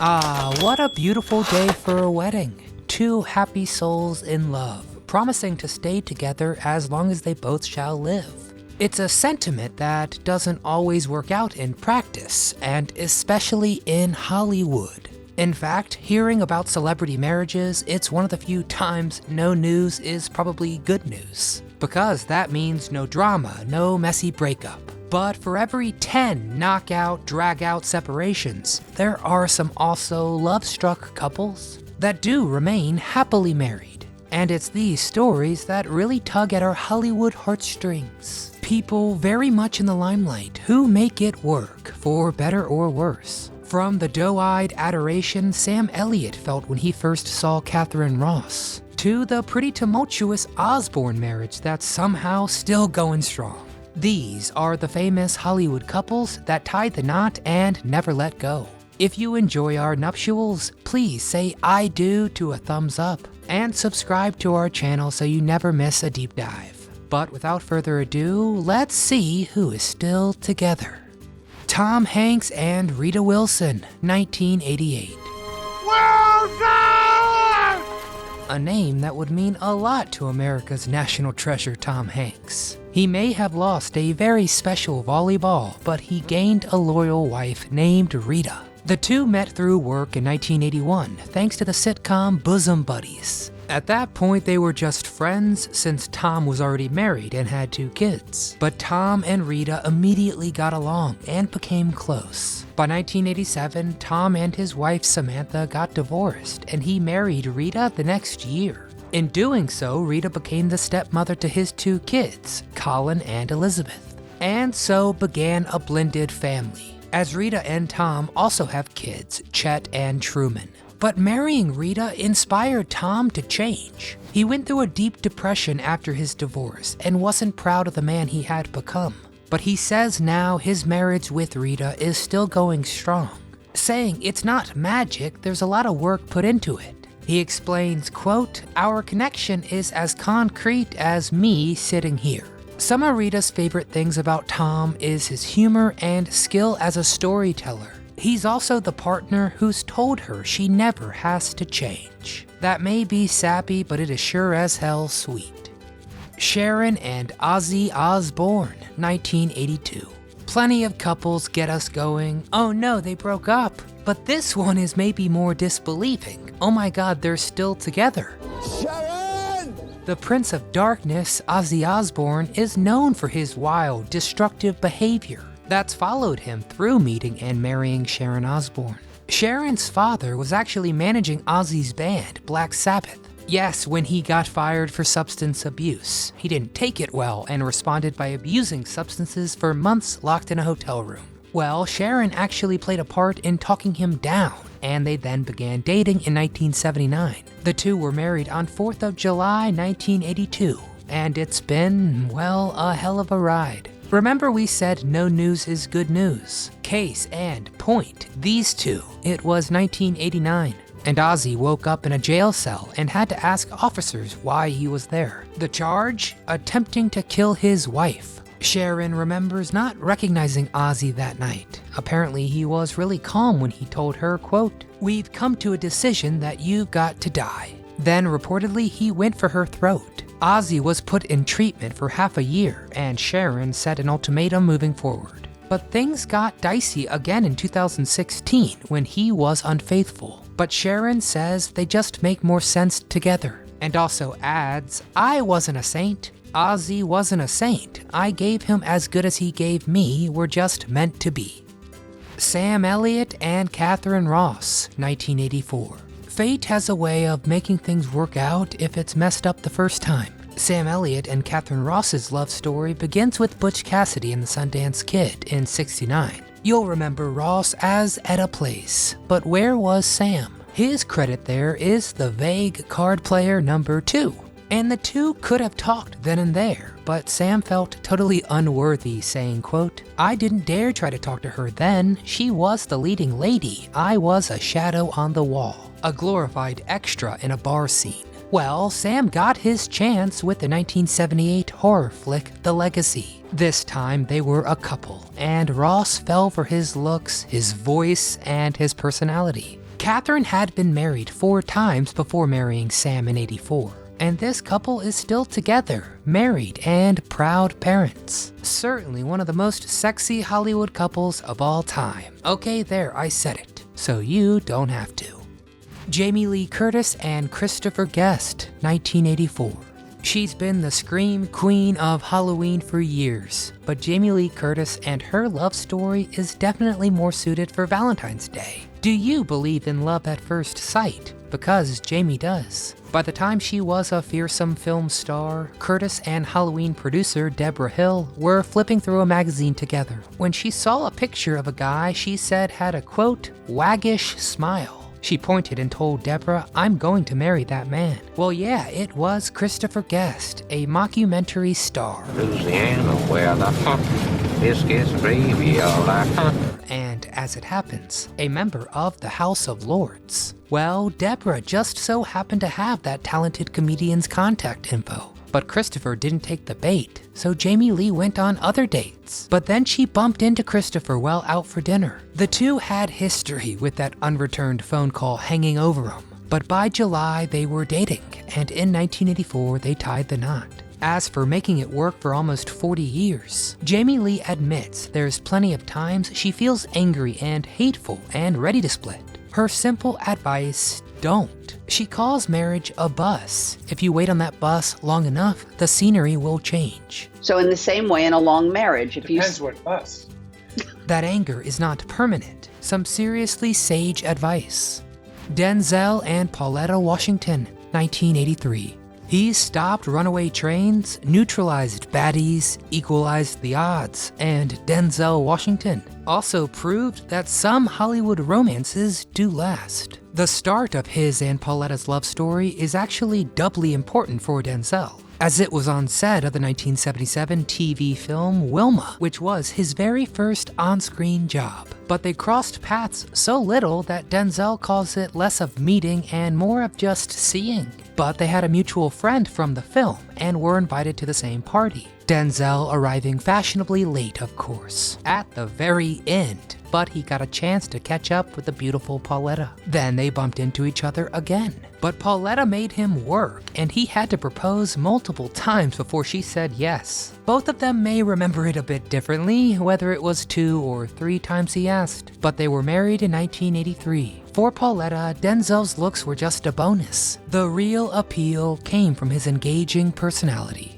Ah, what a beautiful day for a wedding. Two happy souls in love, promising to stay together as long as they both shall live. It's a sentiment that doesn't always work out in practice, and especially in Hollywood. In fact, hearing about celebrity marriages, it's one of the few times no news is probably good news. Because that means no drama, no messy breakup. But for every 10 knockout, drag-out separations, there are some also love-struck couples that do remain happily married. And it's these stories that really tug at our Hollywood heartstrings. People very much in the limelight who make it work, for better or worse. From the doe-eyed adoration Sam Elliott felt when he first saw Katharine Ross, to the pretty tumultuous Osborne marriage that's somehow still going strong. These are the famous Hollywood couples that tied the knot and never let go. If you enjoy our nuptials, please say I do to a thumbs up and subscribe to our channel so you never miss a deep dive. But without further ado, let's see who is still together. Tom Hanks and Rita Wilson, 1988. A name that would mean a lot to America's national treasure, Tom Hanks. He may have lost a very special volleyball, but he gained a loyal wife named Rita. The two met through work in 1981, thanks to the sitcom Bosom Buddies. At that point, they were just friends since Tom was already married and had 2 kids. But Tom and Rita immediately got along and became close. By 1987, Tom and his wife Samantha got divorced, and he married Rita the next year. In doing so, Rita became the stepmother to his 2 kids, Colin and Elizabeth. And so began a blended family, as Rita and Tom also have kids, Chet and Truman. But marrying Rita inspired Tom to change. He went through a deep depression after his divorce and wasn't proud of the man he had become. But he says now his marriage with Rita is still going strong, saying it's not magic, there's a lot of work put into it. He explains, quote, "Our connection is as concrete as me sitting here." Some of Rita's favorite things about Tom is his humor and skill as a storyteller. He's also the partner who's told her she never has to change. That may be sappy, but it is sure as hell sweet. SHARON and OZZY Osbourne, 1982. Plenty of couples get us going, oh no, they broke up. But this one is maybe more disbelieving. Oh my god, they're still together. SHARON! The Prince of Darkness, OZZY Osbourne, is known for his wild, destructive behavior that's followed him through meeting and marrying Sharon Osbourne. Sharon's father was actually managing Ozzy's band, Black Sabbath. Yes, when he got fired for substance abuse. He didn't take it well and responded by abusing substances for months locked in a hotel room. Well, Sharon actually played a part in talking him down, and they then began dating in 1979. The two were married on 4th of July, 1982, and it's been, well, a hell of a ride. Remember we said no news is good news. Case and point, these two. It was 1989, and Ozzy woke up in a jail cell and had to ask officers why he was there. The charge? Attempting to kill his wife. Sharon remembers not recognizing Ozzy that night. Apparently he was really calm when he told her, quote, "We've come to a decision that you've got to die." Then reportedly he went for her throat. Ozzy was put in treatment for half a year, and Sharon set an ultimatum moving forward. But things got dicey again in 2016 when he was unfaithful. But Sharon says they just make more sense together, and also adds, "I wasn't a saint. Ozzy wasn't a saint. I gave him as good as he gave me, we're just meant to be." Sam Elliott and Katharine Ross, 1984. Fate has a way of making things work out if it's messed up the first time. Sam Elliott and Katharine Ross's love story begins with Butch Cassidy in the Sundance Kid in '69. You'll remember Ross as Etta Place, but where was Sam? His credit there is the vague card player number 2. And the two could have talked then and there, but Sam felt totally unworthy, saying, quote, "I didn't dare try to talk to her then. She was the leading lady. I was a shadow on the wall, a glorified extra in a bar scene." Well, Sam got his chance with the 1978 horror flick, The Legacy. This time they were a couple, and Ross fell for his looks, his voice, and his personality. Katharine had been married 4 times before marrying Sam in '84. And this couple is still together, married, and proud parents. Certainly one of the most sexy Hollywood couples of all time. Okay, there, I said it, so you don't have to. Jamie Lee Curtis and Christopher Guest, 1984. She's been the scream queen of Halloween for years, but Jamie Lee Curtis and her love story is definitely more suited for Valentine's Day. Do you believe in love at first sight? Because Jamie does. By the time she was a fearsome film star, Curtis and Halloween producer Deborah Hill were flipping through a magazine together when she saw a picture of a guy she said had a, quote, waggish smile. She pointed and told Deborah, "I'm going to marry that man." Well, yeah, it was Christopher Guest, a mockumentary star. Louisiana, where the biscuits, gravy, all that. And as it happens, a member of the House of Lords. Well, Deborah just so happened to have that talented comedian's contact info. But Christopher didn't take the bait, so Jamie Lee went on other dates. But then she bumped into Christopher while out for dinner. The two had history with that unreturned phone call hanging over them. But by July, they were dating, and in 1984, they tied the knot. As for making it work for almost 40 years, Jamie Lee admits there's plenty of times she feels angry and hateful and ready to split. Her simple advice, don't. She calls marriage a bus. If you wait on that bus long enough, the scenery will change. So in the same way in a long marriage, if Depends what bus. That anger is not permanent. Some seriously sage advice. Denzel and Pauletta Washington, 1983. He stopped runaway trains, neutralized baddies, equalized the odds, and Denzel Washington also proved that some Hollywood romances do last. The start of his and Pauletta's love story is actually doubly important for Denzel, as it was on set of the 1977 TV film Wilma, which was his very first on-screen job. But they crossed paths so little that Denzel calls it less of meeting and more of just seeing. But they had a mutual friend from the film and were invited to the same party. Denzel arriving fashionably late, of course, at the very end, but he got a chance to catch up with the beautiful Pauletta. Then they bumped into each other again. But Pauletta made him work, and he had to propose multiple times before she said yes. Both of them may remember it a bit differently, whether it was 2 or 3 times he asked, but they were married in 1983. For Pauletta, Denzel's looks were just a bonus. The real appeal came from his engaging personality.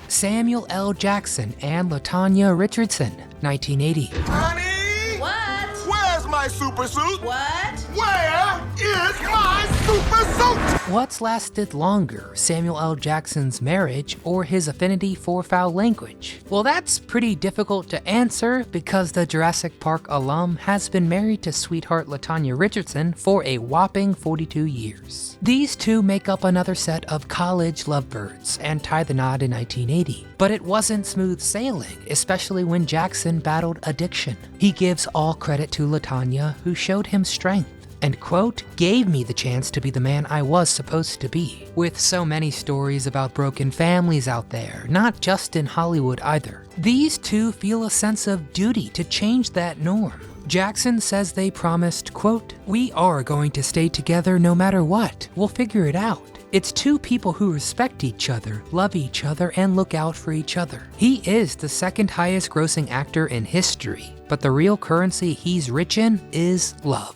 Samuel L. Jackson and LaTanya Richardson, 1980. Honey! What? Where's my super suit? What? Where is my super suit? What's lasted longer, Samuel L. Jackson's marriage or his affinity for foul language? Well, that's pretty difficult to answer because the Jurassic Park alum has been married to sweetheart LaTanya Richardson for a whopping 42 years. These two make up another set of college lovebirds and tie the knot in 1980. But it wasn't smooth sailing, especially when Jackson battled addiction. He gives all credit to LaTanya, who showed him strength and, quote, gave me the chance to be the man I was supposed to be. With so many stories about broken families out there, not just in Hollywood either, these two feel a sense of duty to change that norm. Jackson says they promised, quote, "We are going to stay together no matter what. We'll figure it out." It's two people who respect each other, love each other, and look out for each other. He is the second highest grossing actor in history, but the real currency he's rich in is love.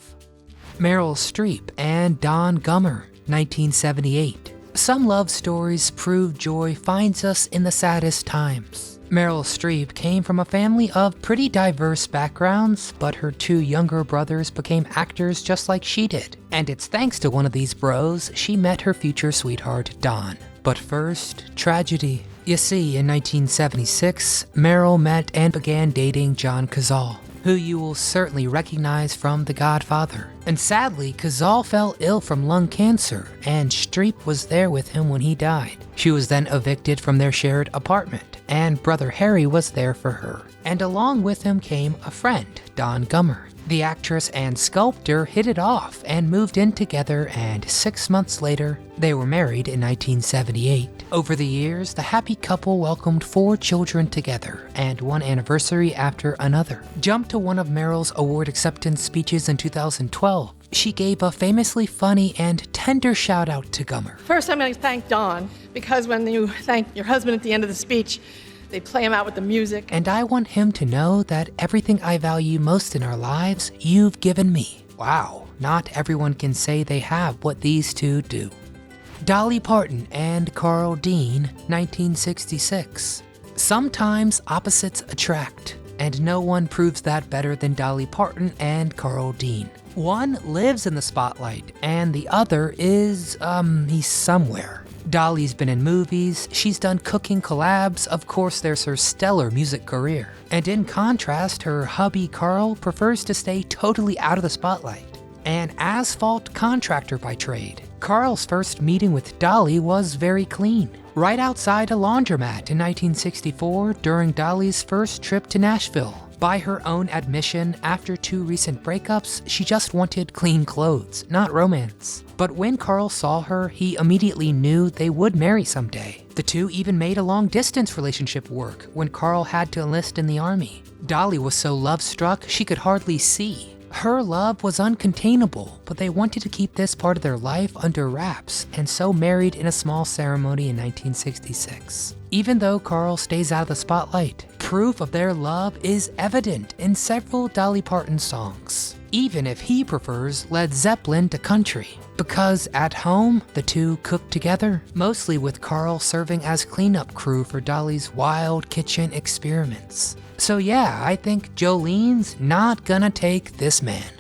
Meryl Streep and Don Gummer, 1978. Some love stories prove joy finds us in the saddest times. Meryl Streep came from a family of pretty diverse backgrounds, but her 2 younger brothers became actors just like she did. And it's thanks to one of these bros she met her future sweetheart, Don. But first, tragedy. You see, in 1976, Meryl met and began dating John Cazale, who you will certainly recognize from The Godfather. And sadly, Cazale fell ill from lung cancer, and Streep was there with him when he died. She was then evicted from their shared apartment, and brother Harry was there for her. And along with him came a friend, Don Gummer. The actress and sculptor hit it off and moved in together, and 6 months later, they were married in 1978. Over the years, the happy couple welcomed 4 children together, and one anniversary after another. Jump to one of Meryl's award acceptance speeches in 2012. she gave a famously funny and tender shout out to Gummer. First, I'm going to thank Dawn, because when you thank your husband at the end of the speech, they play him out with the music. And I want him to know that everything I value most in our lives, you've given me. Wow, not everyone can say they have what these two do. Dolly Parton and Carl Dean, 1966. Sometimes opposites attract, and no one proves that better than Dolly Parton and Carl Dean. One lives in the spotlight, and the other is, he's somewhere. Dolly's been in movies, she's done cooking collabs, of course there's her stellar music career. And in contrast, her hubby Carl prefers to stay totally out of the spotlight. An asphalt contractor by trade, Carl's first meeting with Dolly was very clean. Right outside a laundromat in 1964 during Dolly's first trip to Nashville. By her own admission, after 2 recent breakups, she just wanted clean clothes, not romance. But when Carl saw her, he immediately knew they would marry someday. The two even made a long-distance relationship work when Carl had to enlist in the army. Dolly was so love-struck she could hardly see. Her love was uncontainable, but they wanted to keep this part of their life under wraps, and so married in a small ceremony in 1966. Even though Carl stays out of the spotlight, proof of their love is evident in several Dolly Parton songs, even if he prefers Led Zeppelin to country. Because at home, the two cook together, mostly with Carl serving as cleanup crew for Dolly's wild kitchen experiments. So yeah, I think Jolene's not gonna take this man.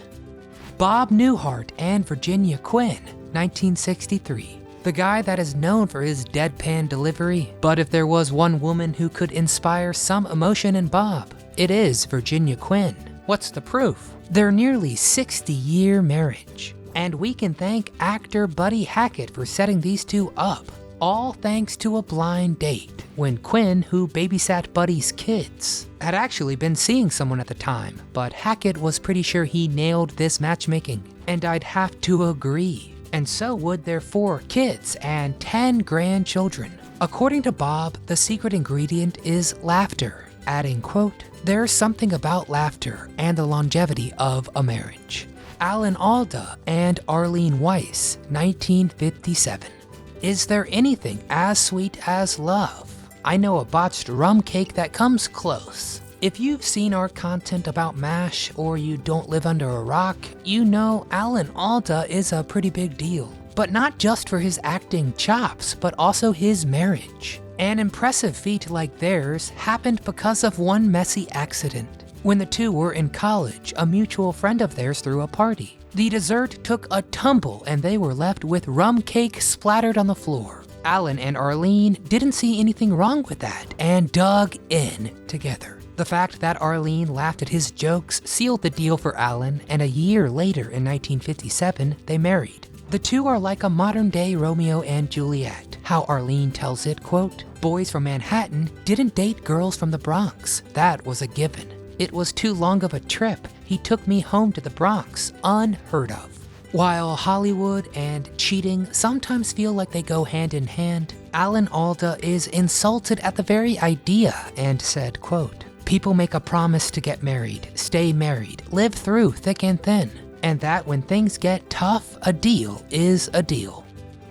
Bob Newhart and Virginia Quinn, 1963. The guy that is known for his deadpan delivery, but if there was one woman who could inspire some emotion in Bob, it is Virginia Quinn. What's the proof? Their nearly 60-year marriage. And we can thank actor Buddy Hackett for setting these two up. All thanks to a blind date, when Quinn, who babysat Buddy's kids, had actually been seeing someone at the time, but Hackett was pretty sure he nailed this matchmaking, and I'd have to agree. And so would their 4 kids and 10 grandchildren. According to Bob, the secret ingredient is laughter, adding, quote, "There's something about laughter and the longevity of a marriage." Alan Alda and Arlene Weiss, 1957. Is there anything as sweet as love? I know a botched rum cake that comes close. If you've seen our content about MASH or you don't live under a rock, you know Alan Alda is a pretty big deal. But not just for his acting chops, but also his marriage. An impressive feat like theirs happened because of one messy accident. When the two were in college, a mutual friend of theirs threw a party. The dessert took a tumble and they were left with rum cake splattered on the floor. Alan and Arlene didn't see anything wrong with that and dug in together. The fact that Arlene laughed at his jokes sealed the deal for Alan, and a year later in 1957, they married. The two are like a modern-day Romeo and Juliet. How Arlene tells it, quote, "Boys from Manhattan didn't date girls from the Bronx. That was a given. It was too long of a trip. He took me home to the Bronx. Unheard of." While Hollywood and cheating sometimes feel like they go hand in hand, Alan Alda is insulted at the very idea and said, quote, "People make a promise to get married, stay married, live through thick and thin, and that when things get tough, a deal is a deal."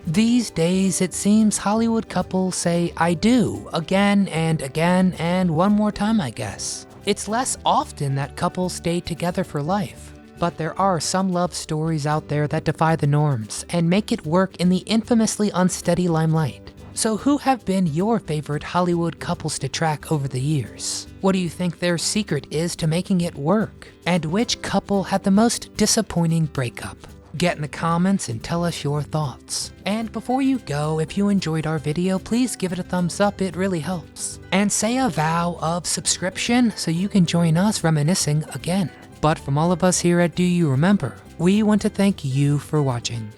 These days, it seems Hollywood couples say "I do" again and one more time, I guess. It's less often that couples stay together for life, but there are some love stories out there that defy the norms and make it work in the infamously unsteady limelight. So who have been your favorite Hollywood couples to track over the years? What do you think their secret is to making it work? And which couple had the most disappointing breakup? Get in the comments and tell us your thoughts. And before you go, if you enjoyed our video, please give it a thumbs up, it really helps. And say a vow of subscription so you can join us reminiscing again. But from all of us here at Do You Remember, we want to thank you for watching.